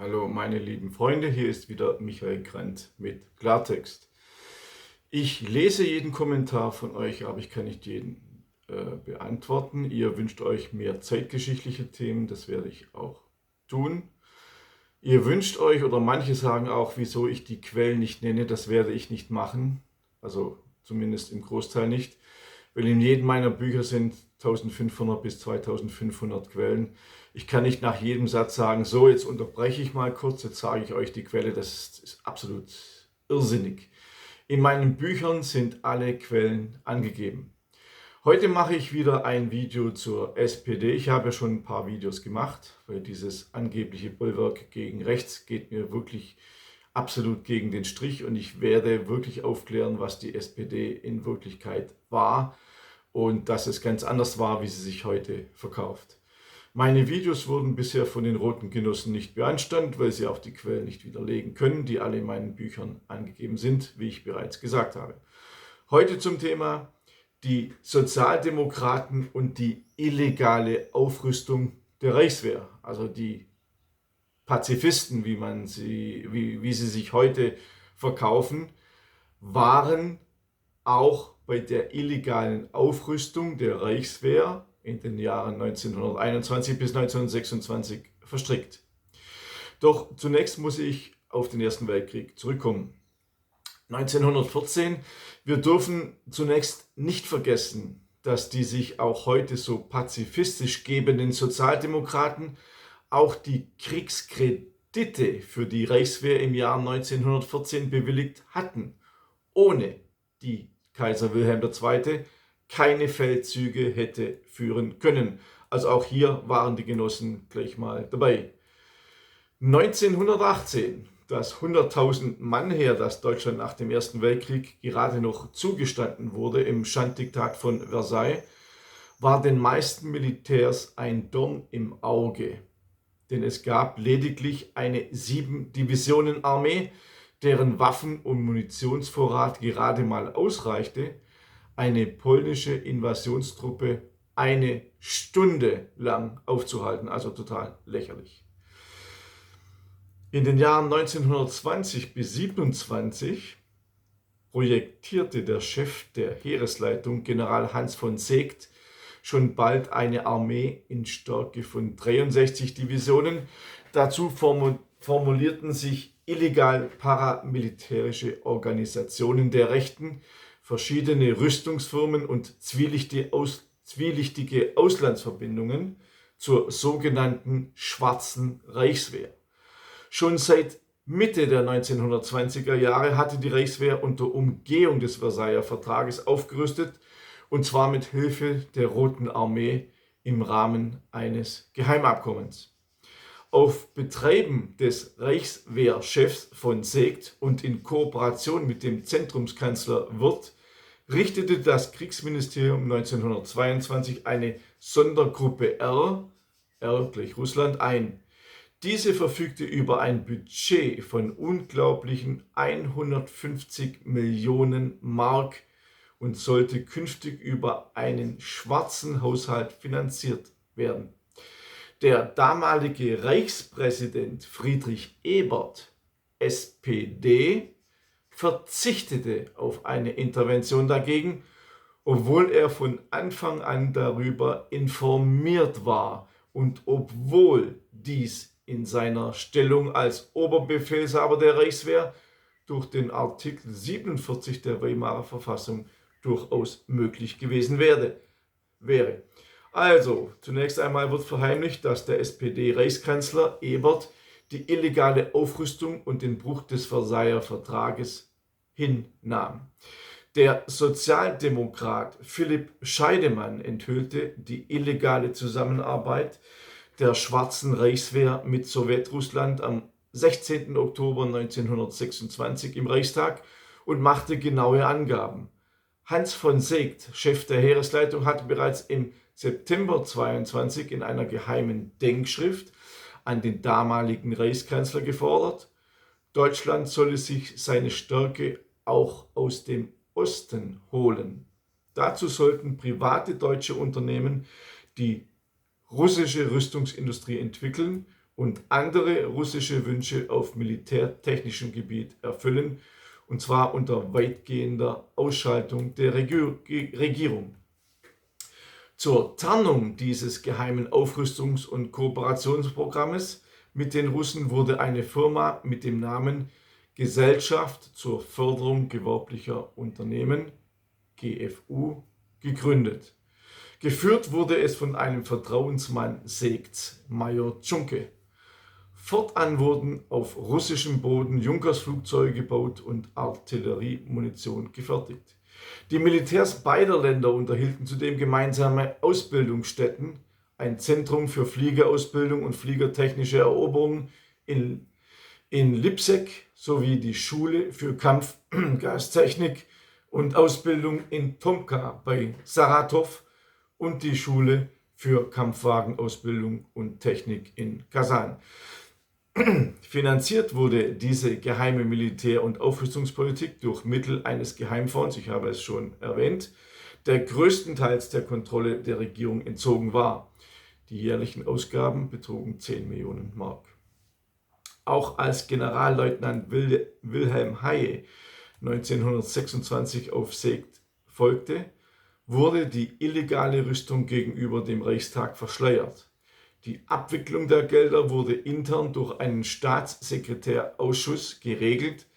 Hallo meine lieben Freunde, hier ist wieder Michael Grant mit Klartext. Ich lese jeden Kommentar von euch, aber ich kann nicht jeden beantworten. Ihr wünscht euch mehr zeitgeschichtliche Themen, das werde ich auch tun. Ihr wünscht euch, oder manche sagen auch, wieso ich die Quellen nicht nenne, das werde ich nicht machen. Also zumindest im Großteil nicht, weil in jedem meiner Bücher sind 1500 bis 2500 Quellen. Ich kann nicht nach jedem Satz sagen, so, jetzt unterbreche ich mal kurz, jetzt sage ich euch die Quelle, das ist absolut irrsinnig. In meinen Büchern sind alle Quellen angegeben. Heute mache ich wieder ein Video zur SPD. Ich habe ja schon ein paar Videos gemacht, weil dieses angebliche Bollwerk gegen rechts geht mir wirklich absolut gegen den Strich und ich werde wirklich aufklären, was die SPD in Wirklichkeit war und dass es ganz anders war, wie sie sich heute verkauft. Meine Videos wurden bisher von den roten Genossen nicht beanstandet, weil sie auch die Quellen nicht widerlegen können, die alle in meinen Büchern angegeben sind, wie ich bereits gesagt habe. Heute zum Thema die Sozialdemokraten und die illegale Aufrüstung der Reichswehr, also die Pazifisten, wie sie sich heute verkaufen, waren auch bei der illegalen Aufrüstung der Reichswehr in den Jahren 1921 bis 1926 verstrickt. Doch zunächst muss ich auf den Ersten Weltkrieg zurückkommen. 1914, wir dürfen zunächst nicht vergessen, dass die sich auch heute so pazifistisch gebenden Sozialdemokraten auch die Kriegskredite für die Reichswehr im Jahr 1914 bewilligt hatten, ohne die Kaiser Wilhelm II. Keine Feldzüge hätte führen können. Also auch hier waren die Genossen gleich mal dabei. 1918, das 100.000 Mann Heer, das Deutschland nach dem Ersten Weltkrieg gerade noch zugestanden wurde im Schanddiktat von Versailles, war den meisten Militärs ein Dorn im Auge. Denn es gab lediglich eine 7-Divisionen-Armee, deren Waffen- und Munitionsvorrat gerade mal ausreichte, eine polnische Invasionstruppe eine Stunde lang aufzuhalten. Also total lächerlich. In den Jahren 1920 bis 1927 projektierte der Chef der Heeresleitung, General Hans von Seeckt, schon bald eine Armee in Stärke von 63 Divisionen. Dazu formulierten sich illegal paramilitärische Organisationen der Rechten, verschiedene Rüstungsfirmen und zwielichtige Auslandsverbindungen zur sogenannten Schwarzen Reichswehr. Schon seit Mitte der 1920er Jahre hatte die Reichswehr unter Umgehung des Versailler Vertrages aufgerüstet, und zwar mit Hilfe der Roten Armee im Rahmen eines Geheimabkommens. Auf Betreiben des Reichswehrchefs von Seeckt und in Kooperation mit dem Zentrumskanzler Wirth richtete das Kriegsministerium 1922 eine Sondergruppe R gleich Russland, ein. Diese verfügte über ein Budget von unglaublichen 150 Millionen Mark und sollte künftig über einen schwarzen Haushalt finanziert werden. Der damalige Reichspräsident Friedrich Ebert, SPD, verzichtete auf eine Intervention dagegen, obwohl er von Anfang an darüber informiert war und obwohl dies in seiner Stellung als Oberbefehlshaber der Reichswehr durch den Artikel 47 der Weimarer Verfassung durchaus möglich gewesen wäre. Also, zunächst einmal wird verheimlicht, dass der SPD-Reichskanzler Ebert die illegale Aufrüstung und den Bruch des Versailler Vertrages hinnahm. Der Sozialdemokrat Philipp Scheidemann enthüllte die illegale Zusammenarbeit der Schwarzen Reichswehr mit Sowjetrussland am 16. Oktober 1926 im Reichstag und machte genaue Angaben. Hans von Seeckt, Chef der Heeresleitung, hatte bereits im September 22 in einer geheimen Denkschrift an den damaligen Reichskanzler gefordert, Deutschland solle sich seine Stärke auch aus dem Osten holen. Dazu sollten private deutsche Unternehmen die russische Rüstungsindustrie entwickeln und andere russische Wünsche auf militärtechnischem Gebiet erfüllen, und zwar unter weitgehender Ausschaltung der Regierung. Zur Tarnung dieses geheimen Aufrüstungs- und Kooperationsprogrammes mit den Russen wurde eine Firma mit dem Namen Gesellschaft zur Förderung gewerblicher Unternehmen, GFU, gegründet. Geführt wurde es von einem Vertrauensmann Segts, Major Tschunke. Fortan wurden auf russischem Boden Junkersflugzeuge gebaut und Artilleriemunition gefertigt. Die Militärs beider Länder unterhielten zudem gemeinsame Ausbildungsstätten, ein Zentrum für Fliegerausbildung und fliegertechnische Eroberung in Lipsek sowie die Schule für Kampfgastechnik und Ausbildung in Tomka bei Saratow und die Schule für Kampfwagenausbildung und Technik in Kasan. Finanziert wurde diese geheime Militär- und Aufrüstungspolitik durch Mittel eines Geheimfonds, ich habe es schon erwähnt, der größtenteils der Kontrolle der Regierung entzogen war. Die jährlichen Ausgaben betrugen 10 Millionen Mark. Auch als Generalleutnant Wilhelm Haye 1926 auf Segt folgte, wurde die illegale Rüstung gegenüber dem Reichstag verschleiert. Die Abwicklung der Gelder wurde intern durch einen Staatssekretärausschuss geregelt,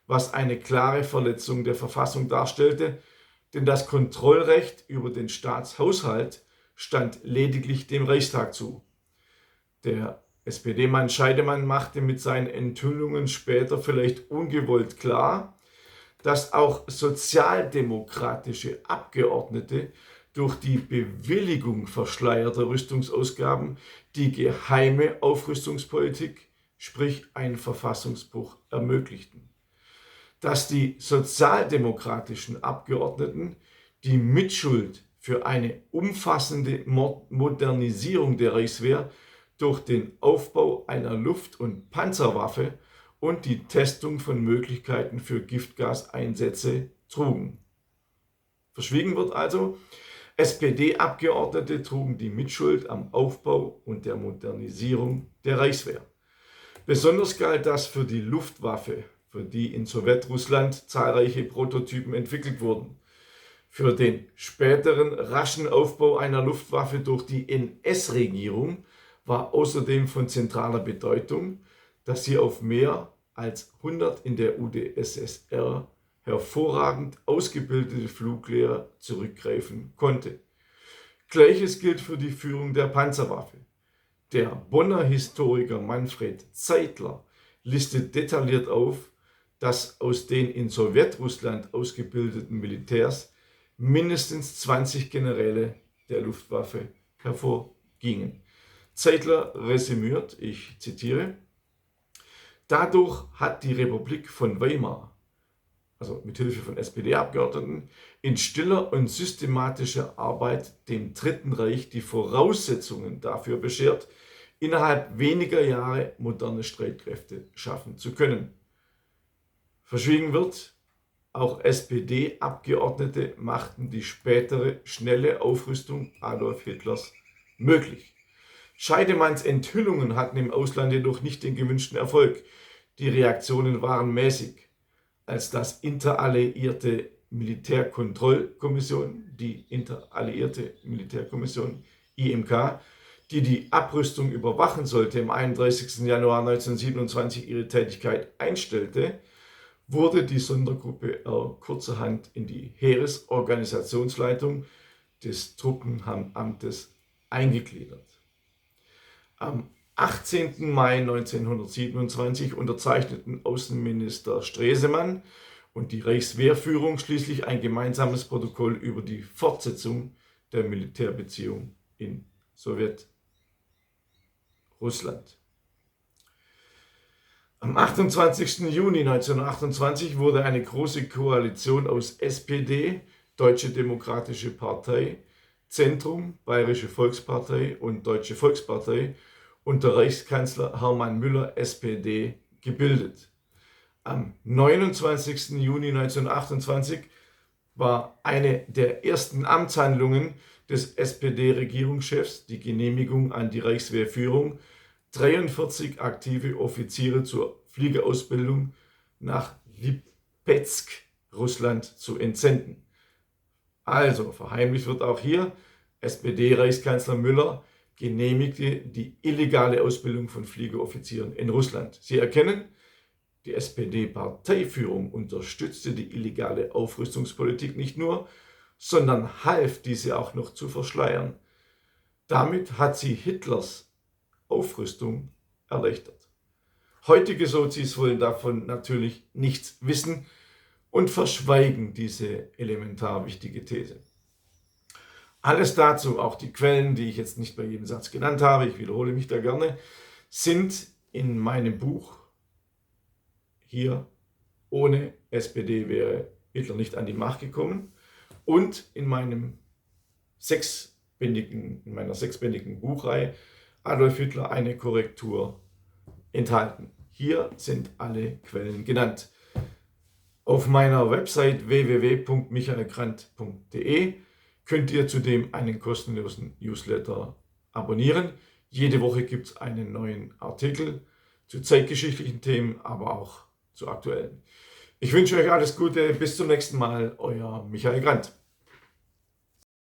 was eine klare Verletzung der Verfassung darstellte, denn das Kontrollrecht über den Staatshaushalt stand lediglich dem Reichstag zu. Der SPD-Mann Scheidemann machte mit seinen Enthüllungen später vielleicht ungewollt klar, dass auch sozialdemokratische Abgeordnete durch die Bewilligung verschleierter Rüstungsausgaben die geheime Aufrüstungspolitik, sprich einen Verfassungsbruch, ermöglichten. Dass die sozialdemokratischen Abgeordneten die Mitschuld für eine umfassende Modernisierung der Reichswehr durch den Aufbau einer Luft- und Panzerwaffe und die Testung von Möglichkeiten für Giftgaseinsätze trugen. Verschwiegen wird also, SPD-Abgeordnete trugen die Mitschuld am Aufbau und der Modernisierung der Reichswehr. Besonders galt das für die Luftwaffe, für die in Sowjetrussland zahlreiche Prototypen entwickelt wurden. Für den späteren raschen Aufbau einer Luftwaffe durch die NS-Regierung war außerdem von zentraler Bedeutung, dass sie auf mehr als 100 in der UdSSR hervorragend ausgebildete Fluglehrer zurückgreifen konnte. Gleiches gilt für die Führung der Panzerwaffe. Der Bonner Historiker Manfred Zeitler listet detailliert auf, dass aus den in Sowjetrussland ausgebildeten Militärs mindestens 20 Generäle der Luftwaffe hervorgingen. Zeitler resümiert, ich zitiere: Dadurch hat die Republik von Weimar, also mit Hilfe von SPD-Abgeordneten, in stiller und systematischer Arbeit dem Dritten Reich die Voraussetzungen dafür beschert, innerhalb weniger Jahre moderne Streitkräfte schaffen zu können. Verschwiegen wird, auch SPD-Abgeordnete machten die spätere schnelle Aufrüstung Adolf Hitlers möglich. Scheidemanns Enthüllungen hatten im Ausland jedoch nicht den gewünschten Erfolg. Die Reaktionen waren mäßig. Als das Interalliierte Militärkontrollkommission, die Interalliierte Militärkommission IMK, die die Abrüstung überwachen sollte, am 31. Januar 1927 ihre Tätigkeit einstellte, wurde die Sondergruppe kurzerhand in die Heeresorganisationsleitung des Truppenamtes eingegliedert. Am 18. Mai 1927 unterzeichneten Außenminister Stresemann und die Reichswehrführung schließlich ein gemeinsames Protokoll über die Fortsetzung der Militärbeziehung in Sowjetrussland. Am 28. Juni 1928 wurde eine große Koalition aus SPD, Deutsche Demokratische Partei, Zentrum, Bayerische Volkspartei und Deutsche Volkspartei unter Reichskanzler Hermann Müller, SPD, gebildet. Am 29. Juni 1928 war eine der ersten Amtshandlungen des SPD-Regierungschefs die Genehmigung an die Reichswehrführung, 43 aktive Offiziere zur Fliegerausbildung nach Lipezk, Russland, zu entsenden. Also, verheimlicht wird auch hier, SPD-Reichskanzler Müller genehmigte die illegale Ausbildung von Fliegeroffizieren in Russland. Sie erkennen, die SPD-Parteiführung unterstützte die illegale Aufrüstungspolitik nicht nur, sondern half diese auch noch zu verschleiern. Damit hat sie Hitlers Aufrüstung erleichtert. Heutige Sozis wollen davon natürlich nichts wissen und verschweigen diese elementar wichtige These. Alles dazu, auch die Quellen, die ich jetzt nicht bei jedem Satz genannt habe, ich wiederhole mich da gerne, sind in meinem Buch hier, ohne SPD wäre Hitler nicht an die Macht gekommen, und in meiner sechsbändigen Buchreihe Adolf Hitler, eine Korrektur enthalten. Hier sind alle Quellen genannt. Auf meiner Website www.michaelgrant.de könnt ihr zudem einen kostenlosen Newsletter abonnieren. Jede Woche gibt es einen neuen Artikel zu zeitgeschichtlichen Themen, aber auch zu aktuellen. Ich wünsche euch alles Gute, bis zum nächsten Mal, euer Michael Grant.